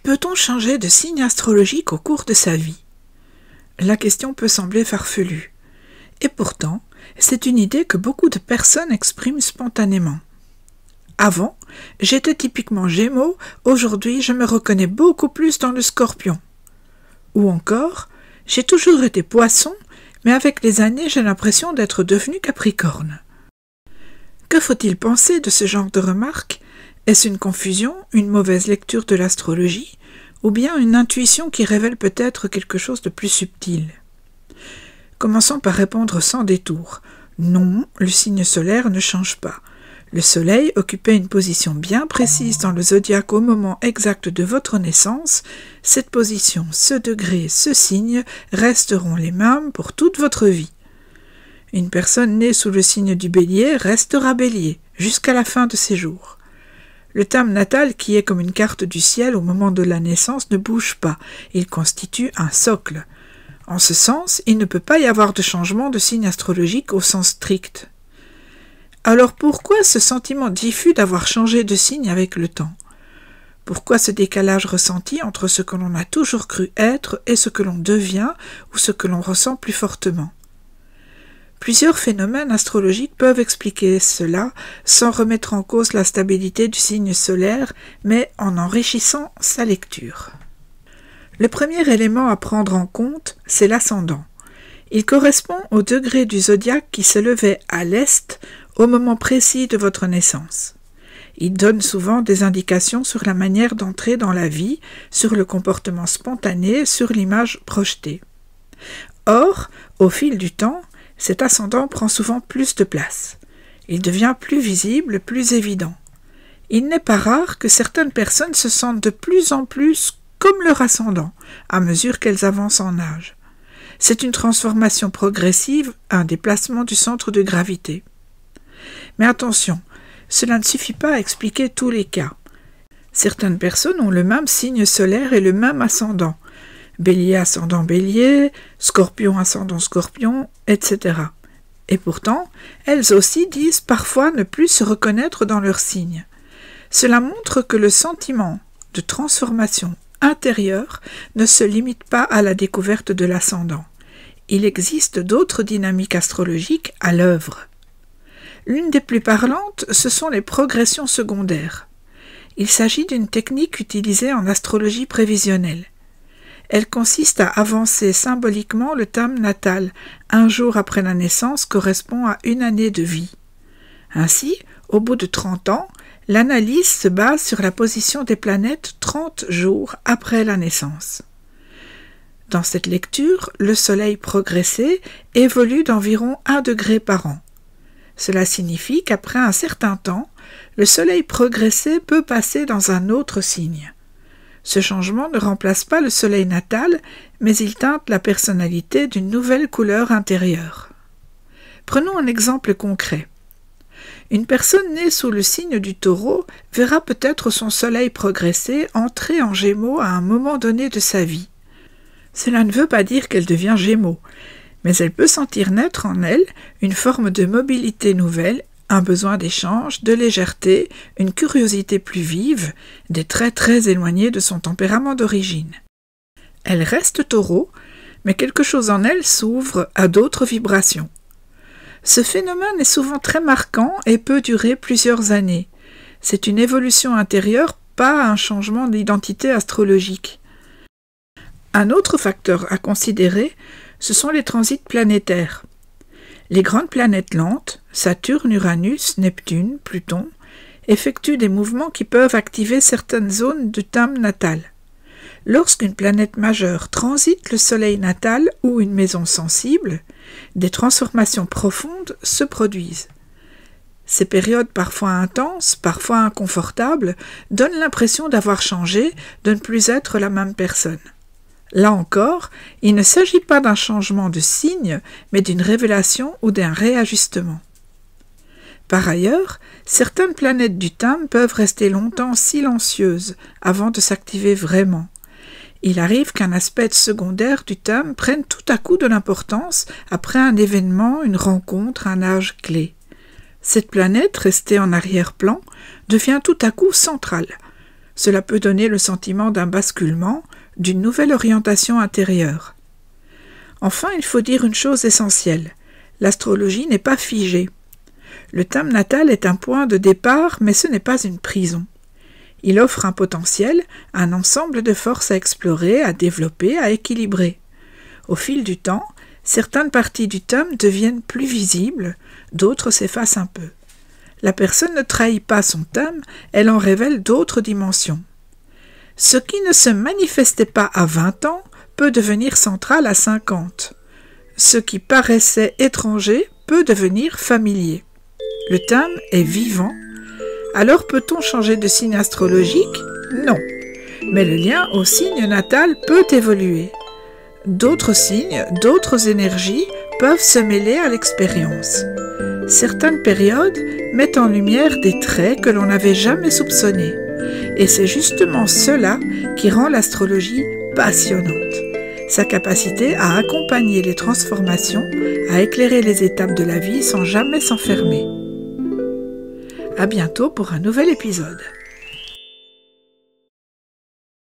Peut-on changer de signe astrologique au cours de sa vie? La question peut sembler farfelue. Et pourtant, c'est une idée que beaucoup de personnes expriment spontanément. Avant, j'étais typiquement Gémeaux, aujourd'hui je me reconnais beaucoup plus dans le Scorpion. Ou encore, j'ai toujours été Poisson, mais avec les années j'ai l'impression d'être devenu Capricorne. Que faut-il penser de ce genre de remarques? Est-ce une confusion, une mauvaise lecture de l'astrologie, ou bien une intuition qui révèle peut-être quelque chose de plus subtil? Commençons par répondre sans détour. Non, le signe solaire ne change pas. Le Soleil occupait une position bien précise dans le zodiaque au moment exact de votre naissance. Cette position, ce degré, ce signe resteront les mêmes pour toute votre vie. Une personne née sous le signe du Bélier restera Bélier jusqu'à la fin de ses jours. Le thème natal, qui est comme une carte du ciel au moment de la naissance, ne bouge pas. Il constitue un socle. En ce sens, il ne peut pas y avoir de changement de signe astrologique au sens strict. Alors pourquoi ce sentiment diffus d'avoir changé de signe avec le temps? Pourquoi ce décalage ressenti entre ce que l'on a toujours cru être et ce que l'on devient ou ce que l'on ressent plus fortement? Plusieurs phénomènes astrologiques peuvent expliquer cela sans remettre en cause la stabilité du signe solaire, mais en enrichissant sa lecture. Le premier élément à prendre en compte, c'est l'ascendant. Il correspond au degré du zodiaque qui s'élevait à l'est au moment précis de votre naissance. Il donne souvent des indications sur la manière d'entrer dans la vie, sur le comportement spontané, sur l'image projetée. Or, au fil du temps, cet ascendant prend souvent plus de place. Il devient plus visible, plus évident. Il n'est pas rare que certaines personnes se sentent de plus en plus comme leur ascendant, à mesure qu'elles avancent en âge. C'est une transformation progressive, un déplacement du centre de gravité. Mais attention, cela ne suffit pas à expliquer tous les cas. Certaines personnes ont le même signe solaire et le même ascendant. Bélier ascendant Bélier, Scorpion ascendant Scorpion, etc. Et pourtant, elles aussi disent parfois ne plus se reconnaître dans leur signe. Cela montre que le sentiment de transformation intérieure ne se limite pas à la découverte de l'ascendant. Il existe d'autres dynamiques astrologiques à l'œuvre. L'une des plus parlantes, ce sont les progressions secondaires. Il s'agit d'une technique utilisée en astrologie prévisionnelle. Elle consiste à avancer symboliquement le thème natal. Un jour après la naissance correspond à une année de vie. Ainsi, au bout de 30 ans, l'analyse se base sur la position des planètes 30 jours après la naissance. Dans cette lecture, le Soleil progressé évolue d'environ 1 degré par an. Cela signifie qu'après un certain temps, le Soleil progressé peut passer dans un autre signe. Ce changement ne remplace pas le Soleil natal, mais il teinte la personnalité d'une nouvelle couleur intérieure. Prenons un exemple concret. Une personne née sous le signe du Taureau verra peut-être son Soleil progresser entrer en Gémeaux à un moment donné de sa vie. Cela ne veut pas dire qu'elle devient Gémeaux, mais elle peut sentir naître en elle une forme de mobilité nouvelle, un besoin d'échange, de légèreté, une curiosité plus vive, des traits très éloignés de son tempérament d'origine. Elle reste Taureau, mais quelque chose en elle s'ouvre à d'autres vibrations. Ce phénomène est souvent très marquant et peut durer plusieurs années. C'est une évolution intérieure, pas un changement d'identité astrologique. Un autre facteur à considérer, ce sont les transits planétaires. Les grandes planètes lentes, Saturne, Uranus, Neptune, Pluton, effectuent des mouvements qui peuvent activer certaines zones du thème natal. Lorsqu'une planète majeure transite le Soleil natal ou une maison sensible, des transformations profondes se produisent. Ces périodes parfois intenses, parfois inconfortables, donnent l'impression d'avoir changé, de ne plus être la même personne. Là encore, il ne s'agit pas d'un changement de signe, mais d'une révélation ou d'un réajustement. Par ailleurs, certaines planètes du thème peuvent rester longtemps silencieuses avant de s'activer vraiment. Il arrive qu'un aspect secondaire du thème prenne tout à coup de l'importance après un événement, une rencontre, un âge clé. Cette planète, restée en arrière-plan, devient tout à coup centrale. Cela peut donner le sentiment d'un basculement, d'une nouvelle orientation intérieure. Enfin, il faut dire une chose essentielle. L'astrologie n'est pas figée. Le thème natal est un point de départ, mais ce n'est pas une prison. Il offre un potentiel, un ensemble de forces à explorer, à développer, à équilibrer. Au fil du temps, certaines parties du thème deviennent plus visibles, d'autres s'effacent un peu. La personne ne trahit pas son thème, elle en révèle d'autres dimensions. Ce qui ne se manifestait pas à 20 ans peut devenir central à 50. Ce qui paraissait étranger peut devenir familier. Le thème est vivant. Alors peut-on changer de signe astrologique? Non. Mais le lien au signe natal peut évoluer. D'autres signes, d'autres énergies peuvent se mêler à l'expérience. Certaines périodes mettent en lumière des traits que l'on n'avait jamais soupçonnés. Et c'est justement cela qui rend l'astrologie passionnante. Sa capacité à accompagner les transformations, à éclairer les étapes de la vie sans jamais s'enfermer. À bientôt pour un nouvel épisode.